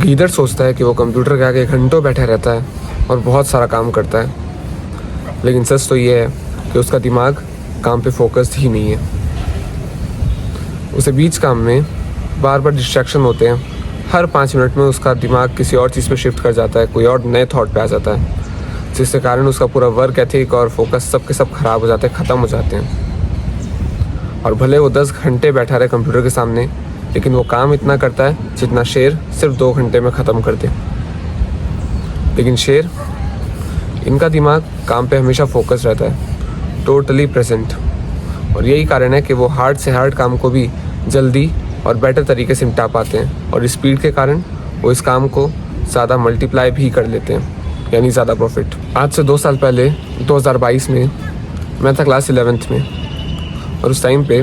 गीदड़ सोचता है कि वो कंप्यूटर के आगे घंटों बैठा रहता है और बहुत सारा काम करता है, लेकिन सच तो ये है कि उसका दिमाग काम पे फोकस्ड ही नहीं है। उसे बीच काम में बार बार डिस्ट्रैक्शन होते हैं। हर 5 मिनट में उसका दिमाग किसी और चीज़ पे शिफ्ट कर जाता है, कोई और नए थॉट पे आ जाता है, जिसके कारण उसका पूरा वर्क एथिक और फोकस सब के सब खराब हो जाते हैं, ख़त्म हो जाते हैं। और भले वो 10 घंटे बैठा रहे कंप्यूटर के सामने, लेकिन वो काम इतना करता है जितना शेर सिर्फ 2 घंटे में ख़त्म कर दे। लेकिन शेर, इनका दिमाग काम पे हमेशा फोकस रहता है, टोटली प्रेजेंट। और यही कारण है कि वो हार्ड से हार्ड काम को भी जल्दी और बेटर तरीके से निपटा पाते हैं, और स्पीड के कारण वो इस काम को ज़्यादा मल्टीप्लाई भी कर लेते हैं, यानी ज़्यादा प्रॉफिट। आज से 2 साल पहले 2022 में मैं था क्लास 11th में, और उस टाइम पे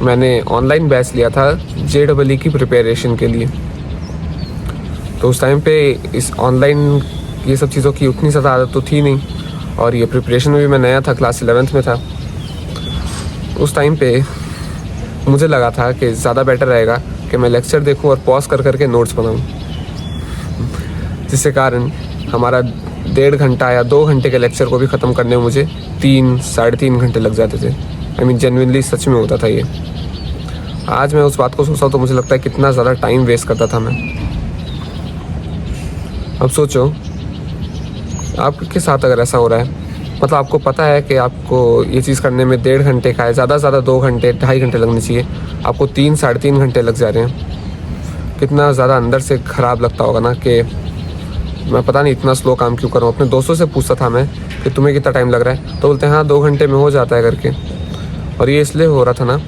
मैंने ऑनलाइन बैच लिया था JEE की प्रिपरेशन के लिए। तो उस टाइम पे इस ऑनलाइन ये सब चीज़ों की उतनी ज़्यादा आदत तो थी नहीं, और ये प्रिपरेशन में भी मैं नया था, क्लास 11th में था। उस टाइम पे मुझे लगा था कि ज़्यादा बेटर रहेगा कि मैं लेक्चर देखूं और पॉज कर करके नोट्स बनाऊं, जिससे कारण हमारा 1.5 घंटा या 2 घंटे के लेक्चर को भी ख़त्म करने में मुझे 3-3.5 घंटे लग जाते थे। आई मीन जेन्युइनली सच में होता था ये। आज मैं उस बात को सोचता हूँ तो मुझे लगता है कितना ज़्यादा टाइम वेस्ट करता था मैं। अब सोचो आपके साथ अगर ऐसा हो रहा है, मतलब आपको पता है कि आपको ये चीज़ करने में 1.5 घंटे का है, ज़्यादा से ज़्यादा 2 घंटे 2.5 घंटे लगने चाहिए, आपको 3-3.5 घंटे लग जा रहे हैं। कितना ज़्यादा अंदर से ख़राब लगता होगा ना कि मैं पता नहीं इतना स्लो काम क्यों कर रहा हूँ। अपने दोस्तों से पूछता था मैं कि तुम्हें कितना टाइम लग रहा है, तो बोलते हैं हाँ 2 घंटे में हो जाता है करके। और ये इसलिए हो रहा था ना,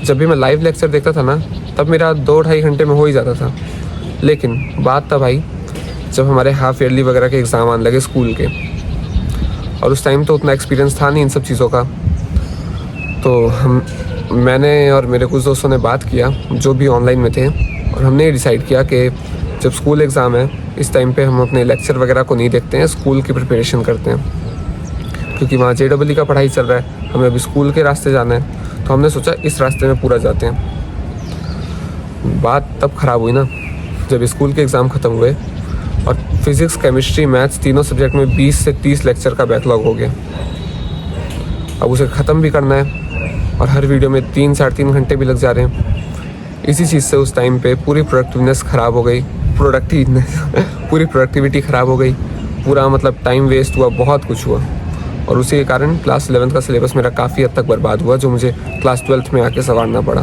जब भी मैं लाइव लेक्चर देखता था ना, तब मेरा 2-2.5 घंटे में हो ही जाता था। लेकिन बात तब आई जब हमारे हाफ ईयरली वगैरह के एग्ज़ाम आने लगे स्कूल के, और उस टाइम तो उतना एक्सपीरियंस था नहीं इन सब चीज़ों का। तो मैंने और मेरे कुछ दोस्तों ने बात किया जो भी ऑनलाइन में थे, और हमने ये डिसाइड किया कि जब स्कूल एग्ज़ाम है इस टाइम पे हम अपने लेक्चर वगैरह को नहीं देखते हैं, स्कूल की प्रिपरेशन करते हैं, क्योंकि वहाँ JEE का पढ़ाई चल रहा है, हमें अभी स्कूल के रास्ते जाना है। तो हमने सोचा इस रास्ते में पूरा जाते हैं। बात तब ख़राब हुई ना जब स्कूल के एग्ज़ाम ख़त्म हुए और फिज़िक्स, केमिस्ट्री, मैथ्स तीनों सब्जेक्ट में 20 से 30 लेक्चर का बैकलॉग हो गया। अब उसे ख़त्म भी करना है, और हर वीडियो में 3-3.5 घंटे भी लग जा रहे हैं। इसी चीज़ से उस टाइम पे पूरी प्रोडक्टिवनेस ख़राब हो गई, पूरी प्रोडक्टिविटी ख़राब हो गई, पूरा मतलब टाइम वेस्ट हुआ, बहुत कुछ हुआ। और उसी के कारण क्लास 11th का सिलेबस मेरा काफ़ी हद तक बर्बाद हुआ, जो मुझे क्लास 12th में आके संवारना पड़ा।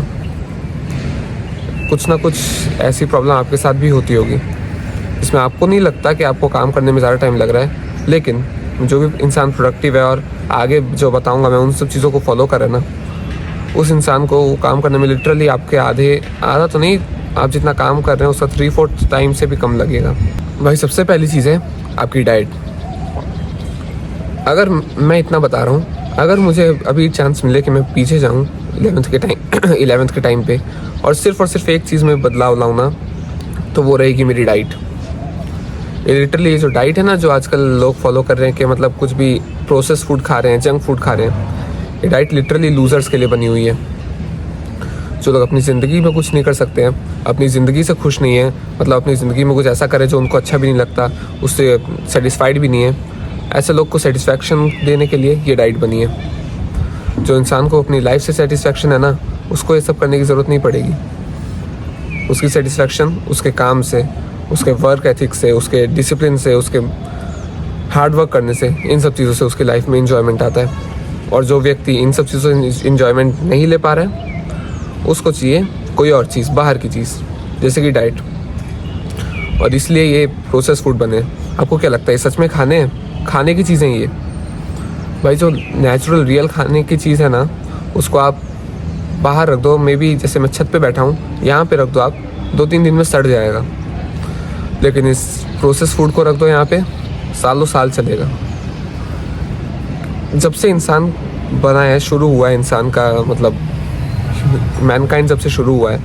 कुछ ना कुछ ऐसी प्रॉब्लम आपके साथ भी होती होगी, इसमें आपको नहीं लगता कि आपको काम करने में ज़्यादा टाइम लग रहा है, लेकिन जो भी इंसान प्रोडक्टिव है और आगे जो बताऊंगा मैं उन सब चीज़ों को फॉलो करे ना, उस इंसान को वो काम करने में लिटरली आपके आधा तो नहीं, आप जितना काम कर रहे हैं उसका 3/4 टाइम से भी कम लगेगा। भाई सबसे पहली चीज़ है आपकी डाइट। अगर मैं इतना बता रहा हूँ, अगर मुझे अभी चांस मिले कि मैं पीछे जाऊँ 11th के टाइम पे और सिर्फ एक चीज़ में बदलाव लाऊँ ना, तो वो रहेगी मेरी डाइट। ये लिटरली जो डाइट है ना, जो आजकल लोग फॉलो कर रहे हैं कि मतलब कुछ भी प्रोसेस फूड खा रहे हैं, जंक फूड खा रहे हैं, ये डाइट लिटरली लूज़र्स के लिए बनी हुई है। जो लोग अपनी ज़िंदगी में कुछ नहीं कर सकते हैं, अपनी ज़िंदगी से खुश नहीं है, मतलब अपनी ज़िंदगी में कुछ ऐसा करे जो उनको अच्छा भी नहीं लगता, उससे सेटिस्फाइड भी नहीं है, ऐसे लोग को सेटिस्फैक्शन देने के लिए ये डाइट बनी है। जो इंसान को अपनी लाइफ से सेटिस्फैक्शन है ना, उसको ये सब करने की ज़रूरत नहीं पड़ेगी। उसकी सेटिस्फैक्शन उसके काम से, उसके वर्क एथिक से, उसके डिसिप्लिन से, उसके हार्ड वर्क करने से, इन सब चीज़ों से उसकी लाइफ में इन्जॉयमेंट आता है। और जो व्यक्ति इन सब चीज़ों से इन्जॉयमेंट नहीं ले पा रहा है, उसको चाहिए कोई और चीज़, बाहर की चीज़, जैसे कि डाइट। और इसलिए ये प्रोसेस फूड बने। आपको क्या लगता है सच में खाने की चीज़ें ये? भाई जो नेचुरल रियल खाने की चीज़ है ना, उसको आप बाहर रख दो, मे बी जैसे मैं छत पे बैठा हूँ, यहाँ पे रख दो, आप 2-3 दिन में सड़ जाएगा। लेकिन इस प्रोसेस फूड को रख दो यहाँ पे, सालों साल चलेगा। जब से इंसान बना है, शुरू हुआ है इंसान का, मतलब मैनकाइंड जब से शुरू हुआ है,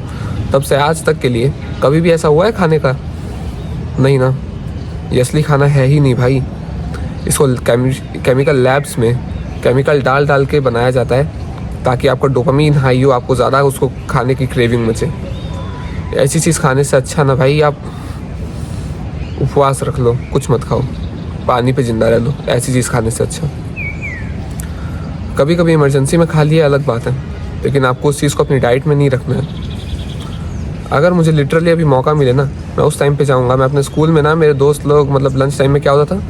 तब से आज तक के लिए कभी भी ऐसा हुआ है खाने का? नहीं ना। ये असली खाना है ही नहीं भाई। इसको केमिकल लैब्स में केमिकल डाल के बनाया जाता है ताकि आपका डोपामीन हाई हो, आपको ज़्यादा उसको खाने की क्रेविंग मचे। ऐसी चीज़ खाने से अच्छा ना भाई आप उपवास रख लो, कुछ मत खाओ, पानी पे ज़िंदा रह लो, ऐसी चीज़ खाने से अच्छा। कभी कभी इमरजेंसी में खा लिया अलग बात है, लेकिन आपको उस चीज़ को अपनी डाइट में नहीं रखना है। अगर मुझे लिटरली अभी मौका मिले ना, मैं उस टाइम पे जाऊँगा। मैं अपने स्कूल में ना, मेरे दोस्त लोग मतलब लंच टाइम में क्या होता था,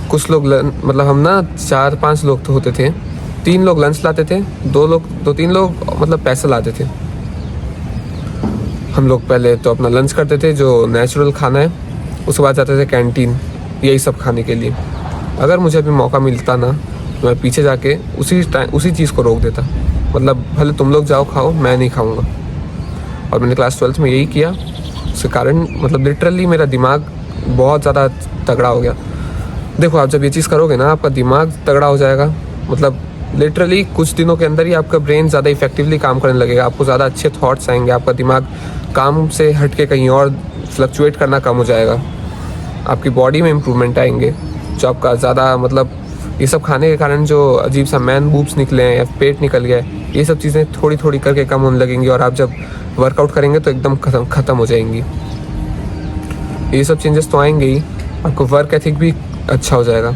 कुछ लोग मतलब हम ना 4-5 लोग तो होते थे, 3 लोग लंच लाते थे, 2-3 लोग मतलब पैसे लाते थे। हम लोग पहले तो अपना लंच करते थे जो नेचुरल खाना है, उसके बाद जाते थे कैंटीन यही सब खाने के लिए। अगर मुझे अभी मौका मिलता ना, तो मैं पीछे जाके उसी चीज़ को रोक देता। मतलब भले तुम लोग जाओ खाओ, मैं नहीं खाऊंगा। और मैंने क्लास 12th में यही किया। उसके कारण मतलब लिटरली मेरा दिमाग बहुत ज़्यादा तगड़ा हो गया। देखो, आप जब ये चीज़ करोगे ना, आपका दिमाग तगड़ा हो जाएगा। मतलब लिटरली कुछ दिनों के अंदर ही आपका ब्रेन ज़्यादा इफेक्टिवली काम करने लगेगा, आपको ज़्यादा अच्छे थॉट्स आएंगे, आपका दिमाग काम से हट के कहीं और फ्लक्चुएट करना कम हो जाएगा, आपकी बॉडी में इम्प्रूवमेंट आएंगे। जो आपका ज़्यादा मतलब ये सब खाने के कारण जो अजीब सा मैन बूब्स निकले हैं या पेट निकल गया है, ये सब चीज़ें थोड़ी थोड़ी करके कम होने लगेंगी। और आप जब वर्कआउट करेंगे तो एकदम ख़त्म हो जाएंगी। ये सब चेंजेस तो आएंगे ही, आपको वर्क एथिक भी अच्छा हो जाएगा।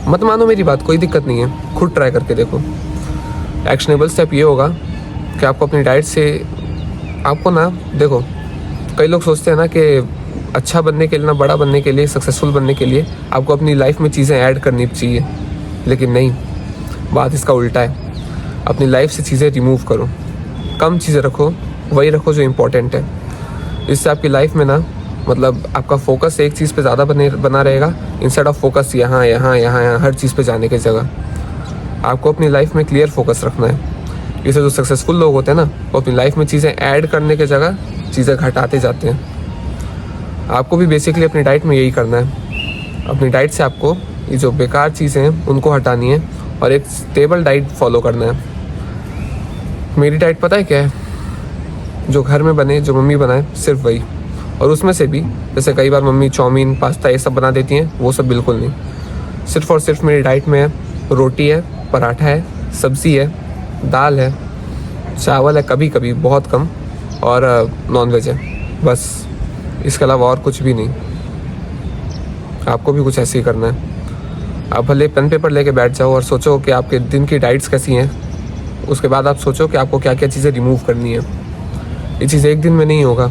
मत मानो मेरी बात, कोई दिक्कत नहीं है, खुद ट्राई करके देखो। एक्शनेबल स्टेप ये होगा कि आपको अपनी डाइट से, आपको ना देखो, कई लोग सोचते हैं ना कि अच्छा बनने के लिए, ना बड़ा बनने के लिए, सक्सेसफुल बनने के लिए आपको अपनी लाइफ में चीज़ें ऐड करनी चाहिए, लेकिन नहीं, बात इसका उल्टा है। अपनी लाइफ से चीज़ें रिमूव करो, कम चीज़ें रखो, वही रखो जो इम्पोर्टेंट है। इससे आपकी लाइफ में ना मतलब आपका फोकस एक चीज़ पे ज़्यादा बना रहेगा, इंस्टेड ऑफ फोकस यहाँ यहाँ यहाँ यहाँ हर चीज़ पे जाने की जगह। आपको अपनी लाइफ में क्लियर फोकस रखना है। इसे जो सक्सेसफुल लोग होते हैं ना, वो अपनी लाइफ में चीज़ें ऐड करने की जगह चीज़ें घटाते जाते हैं। आपको भी बेसिकली अपनी डाइट में यही करना है। अपनी डाइट से आपको ये जो बेकार चीज़ें हैं उनको हटानी है और एक स्टेबल डाइट फॉलो करना है। मेरी डाइट पता है क्या है? जो घर में बने, जो मम्मी बनाए, सिर्फ वही। और उसमें से भी जैसे कई बार मम्मी चाउमीन, पास्ता ये सब बना देती हैं, वो सब बिल्कुल नहीं। सिर्फ और सिर्फ मेरी डाइट में है रोटी है, पराठा है, सब्ज़ी है, दाल है, चावल है कभी कभी, बहुत कम, और नॉनवेज है, बस। इसके अलावा और कुछ भी नहीं। आपको भी कुछ ऐसे ही करना है। आप भले पेन पेपर लेके बैठ जाओ और सोचो कि आपके दिन की डाइट्स कैसी हैं, उसके बाद आप सोचो कि आपको क्या क्या चीज़ें रिमूव करनी है। ये चीज़ एक दिन में नहीं होगा,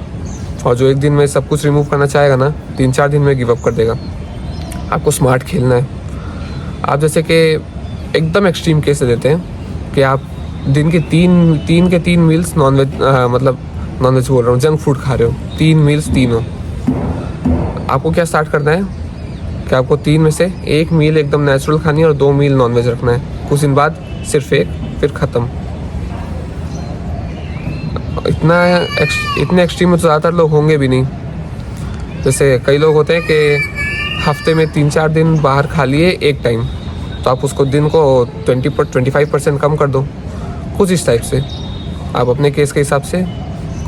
और जो एक दिन में सब कुछ रिमूव करना चाहेगा ना, 3-4 दिन में गिव अप कर देगा। आपको स्मार्ट खेलना है। आप जैसे कि एकदम एक्सट्रीम केस से देते हैं कि आप दिन के तीन मील्स नॉनवेज, मतलब नॉनवेज बोल रहा हूँ, जंक फूड खा रहे हो, 3 मील्स तीनों। आपको क्या स्टार्ट करना है कि आपको 3 में से 1 मील एकदम नेचुरल खानी है और 2 मील नॉनवेज रखना है। कुछ दिन बाद सिर्फ 1, फिर ख़त्म। इतने एक्सट्रीम में तो ज़्यादातर लोग होंगे भी नहीं। जैसे कई लोग होते हैं कि हफ्ते में 3-4 दिन बाहर खा लिए एक टाइम, तो आप उसको दिन को 25% कम कर दो, कुछ इस टाइप से। आप अपने केस के हिसाब से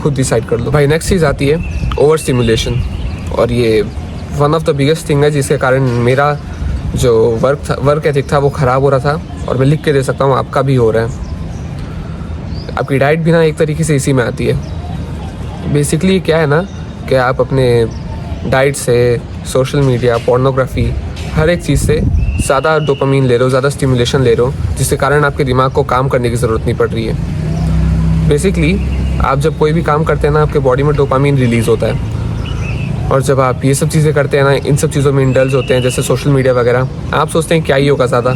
खुद डिसाइड कर लो। भाई नेक्स्ट चीज़ आती है ओवर स्टिमुलेशन, और ये one of the biggest thing है जिसके कारण मेरा जो वर्क एथिक था वो ख़राब हो रहा था। और मैं लिख के दे सकता हूँ, आपका भी हो रहा है। आपकी डाइट भी ना एक तरीके से इसी में आती है। बेसिकली क्या है ना कि आप अपने डाइट से, सोशल मीडिया, पोर्नोग्राफी, हर एक चीज़ से ज़्यादा डोपामीन ले रहे हो, ज़्यादा स्टिमुलेशन ले रहे हो, जिसके कारण आपके दिमाग को काम करने की ज़रूरत नहीं पड़ रही है। बेसिकली आप जब कोई भी काम करते हैं ना, आपके बॉडी में डोपामीन रिलीज़ होता है। और जब आप ये सब चीज़ें करते हैं ना, इन सब चीज़ों में इंडल्ज होते हैं, जैसे सोशल मीडिया वगैरह, आप सोचते हैं क्या ही होगा ज़्यादा,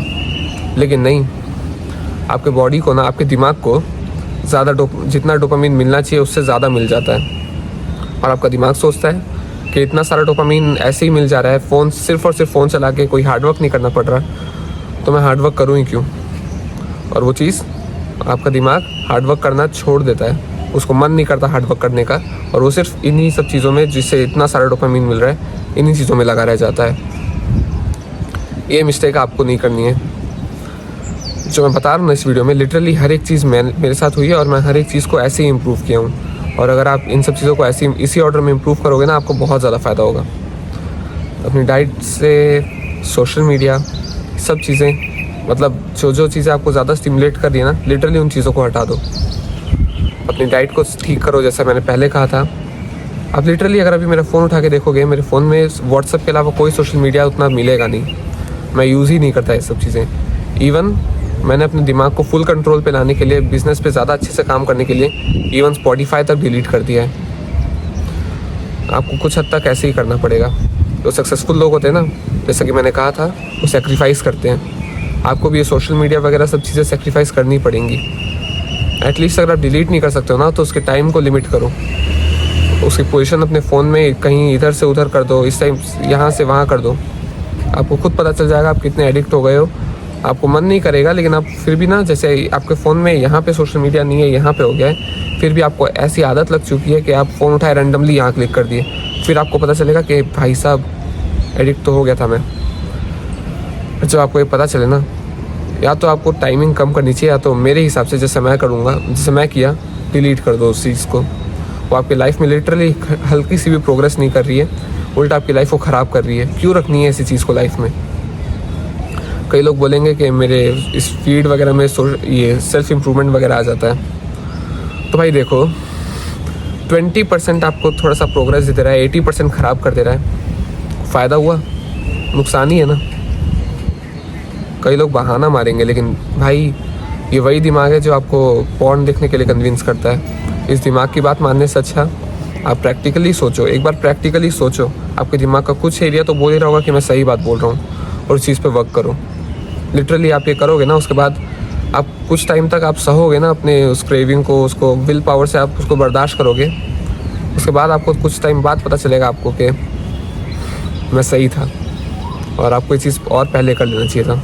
लेकिन नहीं। आपके बॉडी को ना, आपके दिमाग को ज़्यादा जितना डोपामीन मिलना चाहिए उससे ज़्यादा मिल जाता है। और आपका दिमाग सोचता है कि इतना सारा डोपामीन ऐसे ही मिल जा रहा है, फ़ोन सिर्फ और सिर्फ फ़ोन चला के कोई हार्डवर्क नहीं करना पड़ रहा, तो मैं हार्डवर्क करूँ ही क्यों। और वो चीज़ आपका दिमाग हार्डवर्क करना छोड़ देता है, उसको मन नहीं करता हार्डवर्क करने का, और वो सिर्फ इन्हीं सब चीज़ों में, जिससे इतना सारा डोपामीन मिल रहा है, इन्हीं चीज़ों में लगा रह जाता है। ये मिस्टेक आपको नहीं करनी है। जो मैं बता रहा हूँ ना इस वीडियो में, लिटरली हर एक चीज़ मेरे साथ हुई है, और मैं हर एक चीज़ को ऐसे ही इम्प्रूव किया हूँ। और अगर आप इन सब चीज़ों को ऐसे इसी ऑर्डर में इम्प्रूव करोगे ना, आपको बहुत ज़्यादा फ़ायदा होगा। अपनी डाइट से, सोशल मीडिया, सब चीज़ें, मतलब जो चीज़ें आपको ज़्यादा स्टिमुलेट कर रही है ना, लिटरली उन चीज़ों को हटा दो। अपनी डाइट को ठीक करो, जैसा मैंने पहले कहा था। आप लिटरली अगर अभी मेरा फ़ोन उठा के देखोगे, मेरे फ़ोन में व्हाट्सएप के अलावा कोई सोशल मीडिया उतना मिलेगा नहीं। मैं यूज़ ही नहीं करता ये सब चीज़ें। इवन मैंने अपने दिमाग को फुल कंट्रोल पे लाने के लिए, बिज़नेस पे ज़्यादा अच्छे से काम करने के लिए इवन स्पॉटिफाई तक डिलीट कर दिया है। आपको कुछ हद तक ऐसे ही करना पड़ेगा। जो सक्सेसफुल लोग होते हैं ना, जैसा कि मैंने कहा था, वो सेक्रीफाइस करते हैं। आपको भी ये सोशल मीडिया वगैरह सब चीज़ें सेक्रीफाइस करनी पड़ेंगी। एटलीस्ट अगर आप डिलीट नहीं कर सकते हो ना, तो उसके टाइम को लिमिट करो। उसकी पोजीशन अपने फ़ोन में कहीं इधर से उधर कर दो, इस टाइम यहाँ से वहाँ कर दो। आपको खुद पता चल जाएगा आप कितने एडिक्ट हो गए हो। आपको मन नहीं करेगा, लेकिन आप फिर भी ना, जैसे आपके फ़ोन में यहाँ पे सोशल मीडिया नहीं है, यहाँ पे हो गया है, फिर भी आपको ऐसी आदत लग चुकी है कि आप फ़ोन उठाए रैंडमली यहाँ क्लिक कर दिए। फिर आपको पता चलेगा कि भाई साहब एडिक्ट तो हो गया था मैं। जब आपको ये पता चले ना, या तो आपको टाइमिंग कम करनी चाहिए, या तो मेरे हिसाब से जैसे मैं करूँगा, जैसे मैं किया, डिलीट कर दो उस चीज़ को। वो आपकी लाइफ में लिटरली हल्की सी भी प्रोग्रेस नहीं कर रही है, उल्टा आपकी लाइफ को ख़राब कर रही है। क्यों रखनी है ऐसी चीज़ को लाइफ में? कई लोग बोलेंगे कि मेरे इस फीड वगैरह में ये सेल्फ इम्प्रूवमेंट वगैरह आ जाता है। तो भाई देखो, 20% आपको थोड़ा सा प्रोग्रेस दे रहा है, 80% ख़राब कर दे रहा है। फ़ायदा हुआ? नुकसान ही है ना। कई लोग बहाना मारेंगे, लेकिन भाई ये वही दिमाग है जो आपको पॉर्न देखने के लिए कन्विंस करता है। इस दिमाग की बात मानने से अच्छा आप प्रैक्टिकली सोचो। एक बार प्रैक्टिकली सोचो, आपके दिमाग का कुछ एरिया तो बोल ही रहा होगा कि मैं सही बात बोल रहा हूँ, और उस चीज़ पे वर्क करो। लिटरली आप ये करोगे ना, उसके बाद आप कुछ टाइम तक आप सहोगे ना अपने उस क्रेविंग को, उसको विल पावर से आप उसको बर्दाश्त करोगे। उसके बाद आपको कुछ टाइम बाद पता चलेगा आपको कि मैं सही था, और आपको ये चीज़ और पहले कर लेना चाहिए था।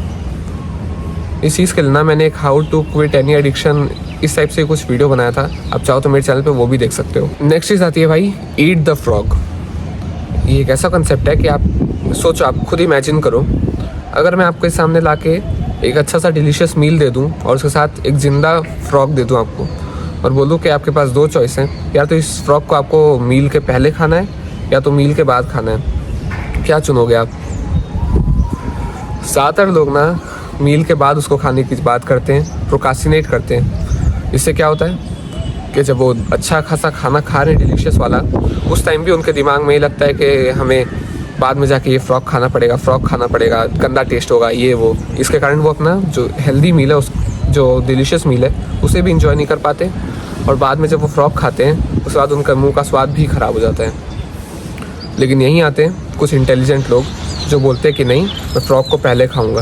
इस चीज़ के लिए ना मैंने एक how to quit any addiction इस टाइप से कुछ वीडियो बनाया था। आप चाहो तो मेरे चैनल पे वो भी देख सकते हो। नेक्स्ट चीज़ आती है भाई, ईट द फ्रॉग। ये एक ऐसा कंसेप्ट है कि आप सोचो, आप खुद इमेजिन करो, अगर मैं आपके सामने लाके एक अच्छा सा डिलीशियस मील दे दूं और उसके साथ एक ज़िंदा फ्रॉग दे दूं आपको, और बोलूं कि आपके पास 2 चॉइस हैं, या तो इस फ्रॉग को आपको मील के पहले खाना है या तो मील के बाद खाना है। क्या चुनोगे आप? ज़्यादातर लोग ना मील के बाद उसको खाने की बात करते हैं, प्रोक्रास्टिनेट करते हैं। इससे क्या होता है कि जब वो अच्छा खासा खाना खा रहे हैं डिलीशियस वाला, उस टाइम भी उनके दिमाग में ये लगता है कि हमें बाद में जाके ये फ्रॉग खाना पड़ेगा, गंदा टेस्ट होगा, ये वो। इसके कारण वो अपना जो हेल्दी मील है, उस जो डिलीशियस मील है, उसे भी इंजॉय नहीं कर पाते, और बाद में जब वो फ्रॉग खाते हैं उसके बाद उनका मुंह का स्वाद भी ख़राब हो जाता है। लेकिन यहीं आते हैं कुछ इंटेलिजेंट लोग जो बोलते हैं कि नहीं, मैं फ्रॉग को पहले खाऊँगा,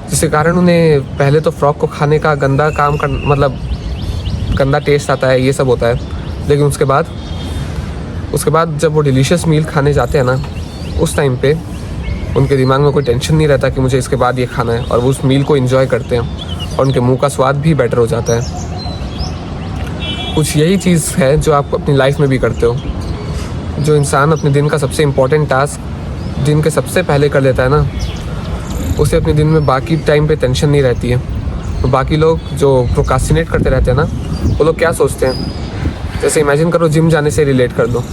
जिसके कारण उन्हें पहले तो फ्रॉग को खाने का गंदा काम कर, मतलब गंदा टेस्ट आता है, ये सब होता है। लेकिन उसके बाद जब वो डिलीशियस मील खाने जाते हैं ना, उस टाइम पे उनके दिमाग में कोई टेंशन नहीं रहता कि मुझे इसके बाद ये खाना है, और वो उस मील को एंजॉय करते हैं, और उनके मुंह का स्वाद भी बेटर हो जाता है। कुछ यही चीज़ है जो आप अपनी लाइफ में भी करते हो। जो इंसान अपने दिन का सबसे इम्पोर्टेंट टास्क दिन के सबसे पहले कर लेता है ना, उसे अपने दिन में बाकी टाइम पे टेंशन नहीं रहती है। तो बाकी लोग जो प्रोक्रास्टिनेट करते रहते हैं ना, वो लोग क्या सोचते हैं, जैसे इमेजिन करो, जिम जाने से रिलेट कर दो।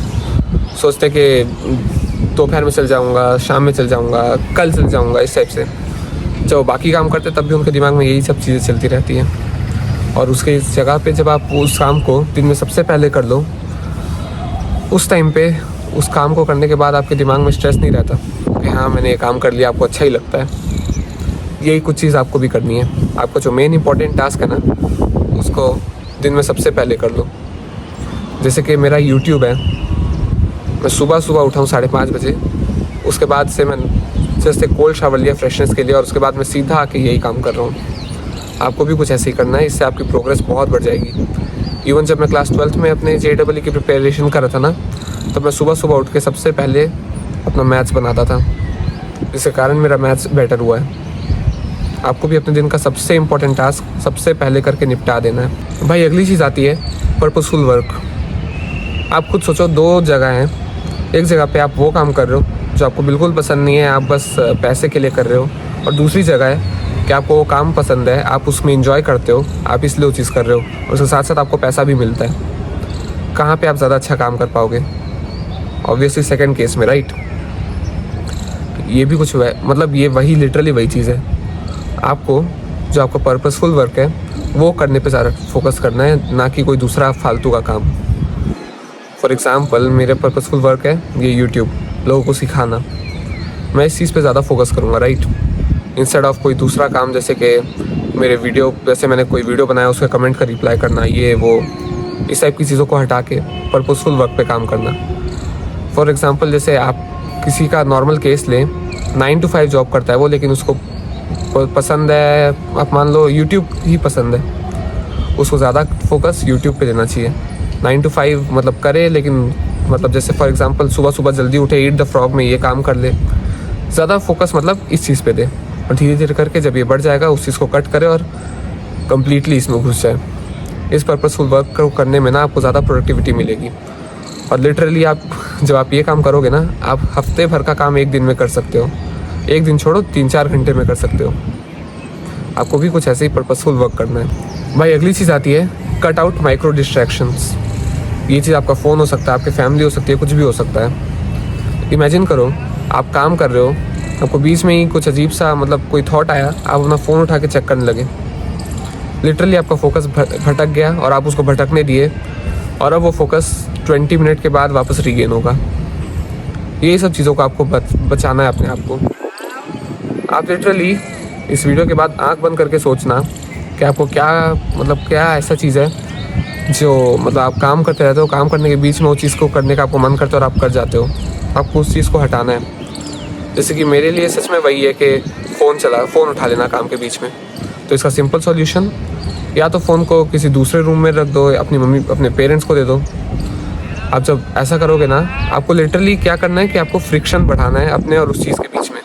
सोचते हैं कि दोपहर में चल जाऊंगा, शाम में चल जाऊंगा, कल चल जाऊंगा, इस टाइप से। जब वो बाकी काम करते तब भी उनके दिमाग में यही सब चीज़ें चलती रहती हैं। और उसके जगह पे जब आप उस काम को दिन में सबसे पहले कर लो, उस टाइम पे उस काम को करने के बाद आपके दिमाग में स्ट्रेस नहीं रहता कि हाँ मैंने ये काम कर लिया, आपको अच्छा ही लगता है। यही कुछ चीज़ आपको भी करनी है। आपको जो मेन इंपॉर्टेंट टास्क है ना, उसको दिन में सबसे पहले कर लो। जैसे कि मेरा यूट्यूब है, मैं सुबह उठाऊँ 5:30 बजे, उसके बाद से मैं जैसे कोल्ड शावर लिया फ्रेशनेस के लिए, और उसके बाद मैं सीधा आके यही काम कर रहा हूँ। आपको भी कुछ ऐसे ही करना है, इससे आपकी प्रोग्रेस बहुत बढ़ जाएगी। इवन जब मैं क्लास 12th में अपने JEE की प्रिपरेशन कर रहा था ना, तो मैं सुबह उठ के सबसे पहले अपना मैथ्स बनाता था, जिसके कारण मेरा मैथ्स बेटर हुआ है। आपको भी अपने दिन का सबसे इम्पोर्टेंट टास्क सबसे पहले करके निपटा देना है। भाई अगली चीज़ आती है पर्पसफुल वर्क। आप खुद सोचो, 2 जगह हैं। एक जगह पे आप वो काम कर रहे हो जो आपको बिल्कुल पसंद नहीं है, आप बस पैसे के लिए कर रहे हो, और दूसरी जगह है कि आपको वो काम पसंद है, आप उसमें एंजॉय करते हो, आप इसलिए वो चीज़ कर रहे हो, और उसके साथ साथ आपको पैसा भी मिलता है। कहाँ पे आप ज़्यादा अच्छा काम कर पाओगे? ऑब्वियसली सेकंड केस में, राइट। ये भी कुछ मतलब ये वही लिटरली वही चीज़ है। आपको जो आपका पर्पसफुल वर्क है वो करने पे ज़्यादा फोकस करना है, ना कि कोई दूसरा फालतू का काम। फॉर एग्ज़ाम्पल मेरे पर्पसफुल वर्क है ये यूट्यूब, लोगों को सिखाना। मैं इस चीज़ पे ज़्यादा फोकस करूँगा, राइट, इंस्टेड ऑफ कोई दूसरा काम, जैसे कि मेरे वीडियो, जैसे मैंने कोई वीडियो बनाया उसका कमेंट का रिप्लाई करना, ये वो, इस टाइप की चीज़ों को हटा के पर्पसफुल वर्क पे काम करना। फॉर एग्ज़ाम्पल जैसे आप किसी का नॉर्मल केस लें, 9 to 5 जॉब करता है वो, लेकिन उसको पसंद है, आप मान लो यूट्यूब ही पसंद है, उसको ज़्यादा फोकस यूट्यूब पे देना चाहिए। 9 to 5 मतलब करे, लेकिन मतलब जैसे फॉर एग्ज़ाम्पल सुबह सुबह जल्दी उठे, ईट द फ्रॉग में ये काम कर ले, ज़्यादा फोकस मतलब इस चीज़ पे दे, और धीरे धीरे करके जब ये बढ़ जाएगा उस चीज़ को कट करे और कम्प्लीटली इसमें घुस जाए। इस पर्पसफुल वर्क को करने में ना आपको ज़्यादा प्रोडक्टिविटी मिलेगी, और लिटरली आप जब आप ये काम करोगे ना, आप हफ्ते भर का काम एक दिन में कर सकते हो, एक दिन छोड़ो 3-4 घंटे में कर सकते हो। आपको भी कुछ ऐसे ही पर्पसफुल वर्क करना है। भाई अगली चीज़ आती है कट आउट माइक्रो डिस्ट्रैक्शंस। ये चीज़ आपका फ़ोन हो सकता है, आपकी फैमिली हो सकती है, कुछ भी हो सकता है। इमेजिन करो आप काम कर रहे हो, आपको बीच में ही कुछ अजीब सा मतलब कोई थॉट आया, आप अपना फ़ोन उठा के चेक करने लगे, लिटरली आपका फोकस भटक गया और आप उसको भटकने दिए, और अब वो फोकस 20 मिनट के बाद वापस रीगेन होगा। ये सब चीज़ों को आपको बचाना है अपने आप को। आप लिटरली इस वीडियो के बाद आंख बंद करके सोचना कि आपको क्या ऐसा चीज़ है जो मतलब आप काम करते रहते हो, काम करने के बीच में वो चीज़ को करने का आपको मन करता है और आप कर जाते हो, आपको उस चीज़ को हटाना है। जैसे कि मेरे लिए सच में वही है कि फ़ोन उठा लेना काम के बीच में। तो इसका सिंपल सॉल्यूशन, या तो फ़ोन को किसी दूसरे रूम में रख दो, अपने पेरेंट्स को दे दो। आप जब ऐसा करोगे ना, आपको लिटरली क्या करना है कि आपको फ्रिक्शन बढ़ाना है अपने और उस चीज़ के बीच में,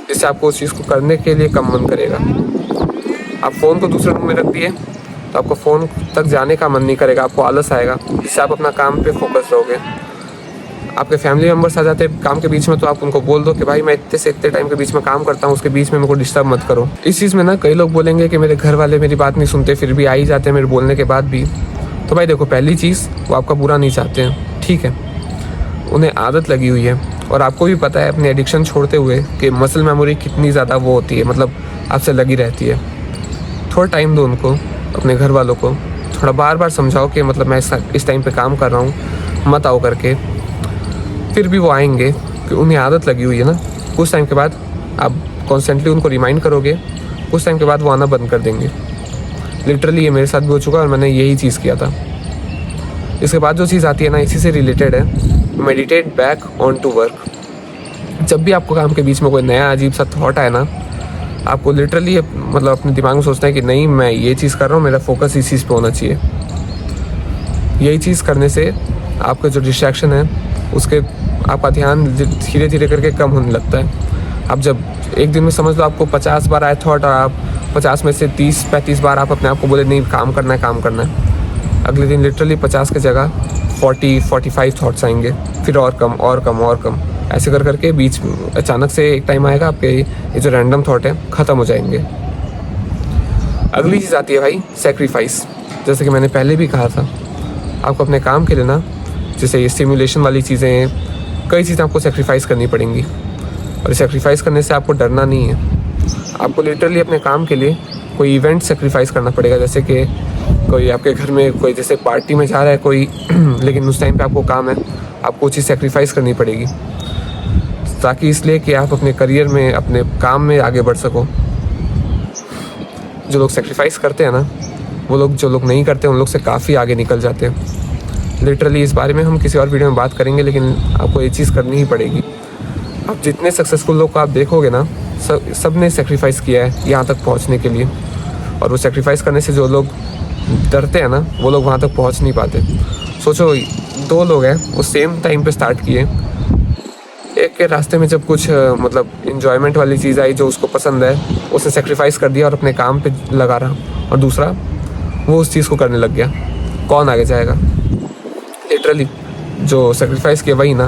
जिससे आपको उस चीज़ को करने के लिए कम मन करेगा। आप फ़ोन को दूसरे रूम में रख दिए तो आपको फ़ोन तक जाने का मन नहीं करेगा, आपको आलस आएगा, जिससे आप अपना काम पे फोकस रहोगे। आपके फैमिली मेम्बर्स आ जाते हैं काम के बीच में, तो आप उनको बोल दो कि भाई मैं इतने से इतने टाइम के बीच में काम करता हूँ, उसके बीच में मेरे को डिस्टर्ब मत करो। इस चीज़ में ना कई लोग बोलेंगे कि मेरे घर वाले मेरी बात नहीं सुनते, फिर भी आ ही जाते हैं मेरे बोलने के बाद भी। तो भाई देखो, पहली चीज़ वो आपका बुरा नहीं चाहते हैं, ठीक है, उन्हें आदत लगी हुई है, और आपको भी पता है अपनी एडिक्शन छोड़ते हुए कि मसल मेमोरी कितनी ज़्यादा वो होती है, मतलब आपसे लगी रहती है। थोड़ा टाइम दो उनको, अपने घर वालों को थोड़ा बार बार समझाओ कि मतलब मैं इस टाइम पे काम कर रहा हूँ, मत आओ करके। फिर भी वो आएंगे कि उन्हें आदत लगी हुई है ना। कुछ टाइम के बाद आप कॉन्स्टेंटली उनको रिमाइंड करोगे, कुछ टाइम के बाद वो आना बंद कर देंगे। लिटरली ये मेरे साथ भी हो चुका है और मैंने यही चीज़ किया था। इसके बाद जो चीज़ आती है ना, इसी से रिलेटेड है, meditate back on to work. जब भी आपको काम के बीच में कोई नया अजीब सा थॉट आए ना, आपको लिटरली मतलब अपने दिमाग में सोचना है कि नहीं, मैं ये चीज़ कर रहा हूँ, मेरा फोकस इस चीज़ पे होना चाहिए। यही चीज़ करने से आपका जो डिस्ट्रैक्शन है उसके आपका ध्यान धीरे धीरे करके कम होने लगता है। आप जब एक दिन में समझ लो आपको 50 बार आए थॉट, और आप 50 में से 30-35 बार आप अपने आप को बोले नहीं काम करना है, अगले दिन लिटरली 50 की जगह 40-45 थॉट्स आएंगे, फिर और कम, ऐसे कर करके बीच में अचानक से एक टाइम आएगा आपके ये जो रैंडम थॉट है ख़त्म हो जाएंगे। अगली चीज़ आती है भाई सेक्रीफाइस। जैसे कि मैंने पहले भी कहा था, आपको अपने काम के लिए ना, जैसे ये स्टिमुलेशन वाली चीज़ें हैं, कई चीज़ें आपको सेक्रीफाइस करनी पड़ेंगी, और सेक्रीफाइस करने से आपको डरना नहीं है। आपको लिटरली अपने काम के लिए कोई इवेंट सेक्रीफाइस करना पड़ेगा। जैसे कि कोई आपके घर में कोई जैसे पार्टी में जा रहा है कोई लेकिन उस टाइम पे आपको काम है, आपको चीज़ सेक्रीफाइस करनी पड़ेगी, ताकि इसलिए कि आप अपने करियर में, अपने काम में आगे बढ़ सको। जो लोग सेक्रीफाइस करते हैं ना, वो लोग, जो लोग नहीं करते उन लोग से काफ़ी आगे निकल जाते हैं। लिटरली इस बारे में हम किसी और वीडियो में बात करेंगे, लेकिन आपको ये चीज़ करनी ही पड़ेगी। आप जितने सक्सेसफुल लोग को आप देखोगे ना, सब ने सेक्रीफाइस किया है यहाँ तक पहुँचने के लिए, और वो सेक्रीफाइस करने से जो लोग डरते हैं ना, वो लोग वहाँ तक पहुँच नहीं पाते। सोचो 2 लोग हैं, वो सेम टाइम पे स्टार्ट किए, एक के रास्ते में जब कुछ मतलब इन्जॉयमेंट वाली चीज़ आई जो उसको पसंद है, उसने सेक्रीफाइस कर दिया और अपने काम पे लगा रहा, और दूसरा वो उस चीज़ को करने लग गया। कौन आगे जाएगा? लिटरली जो सेक्रीफाइस किया वही ना।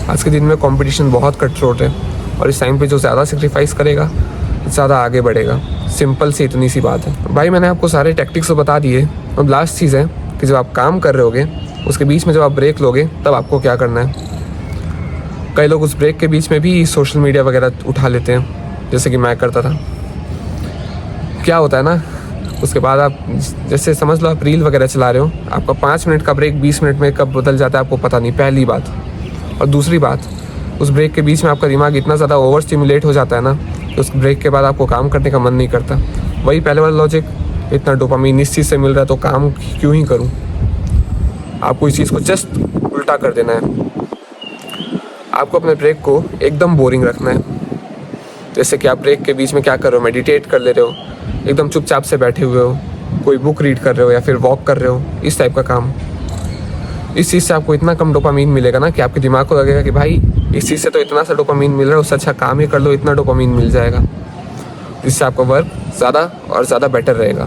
आज के दिन में कंपटीशन बहुत कटथ्रोट है, और इस टाइम पे जो ज़्यादा सेक्रीफाइस करेगा ज़्यादा आगे बढ़ेगा। सिंपल सी इतनी सी बात है भाई। मैंने आपको सारे टैक्टिक्स तो बता दिए। अब लास्ट चीज़ है कि जब आप काम कर रहे होगे, उसके बीच में जब आप ब्रेक लोगे, तब आपको क्या करना है। कई लोग उस ब्रेक के बीच में भी सोशल मीडिया वगैरह उठा लेते हैं, जैसे कि मैं करता था। क्या होता है ना, उसके बाद आप जैसे समझ लो आप रील वगैरह चला रहे हो, आपका 5 मिनट का ब्रेक 20 मिनट में कब बदल जाता है आपको पता नहीं, पहली बात। और दूसरी बात, उस ब्रेक के बीच में आपका दिमाग इतना ज़्यादा ओवर स्टिमुलेट हो जाता है ना कि उस ब्रेक के बाद आपको काम करने का मन नहीं करता। वही पहले वाला लॉजिक, इतना डोपामीन इस चीज़ से मिल रहा है तो काम क्यों ही करूँ। आपको इस चीज़ को जस्ट उल्टा कर देना है। आपको अपने ब्रेक को एकदम बोरिंग रखना है। जैसे कि आप ब्रेक के बीच में क्या कर रहे हो, मेडिटेट कर ले रहे हो, एकदम चुपचाप से बैठे हुए हो, कोई बुक रीड कर रहे हो या फिर वॉक कर रहे हो, इस टाइप का काम। इस चीज़ से आपको इतना कम डोपामीन मिलेगा ना कि आपके दिमाग को लगेगा कि भाई इस चीज़ से तो इतना सा डोपामीन मिल रहा है, उससे अच्छा काम ही कर लो, इतना डोपामीन मिल जाएगा। इससे आपका वर्क ज़्यादा और ज़्यादा बेटर रहेगा।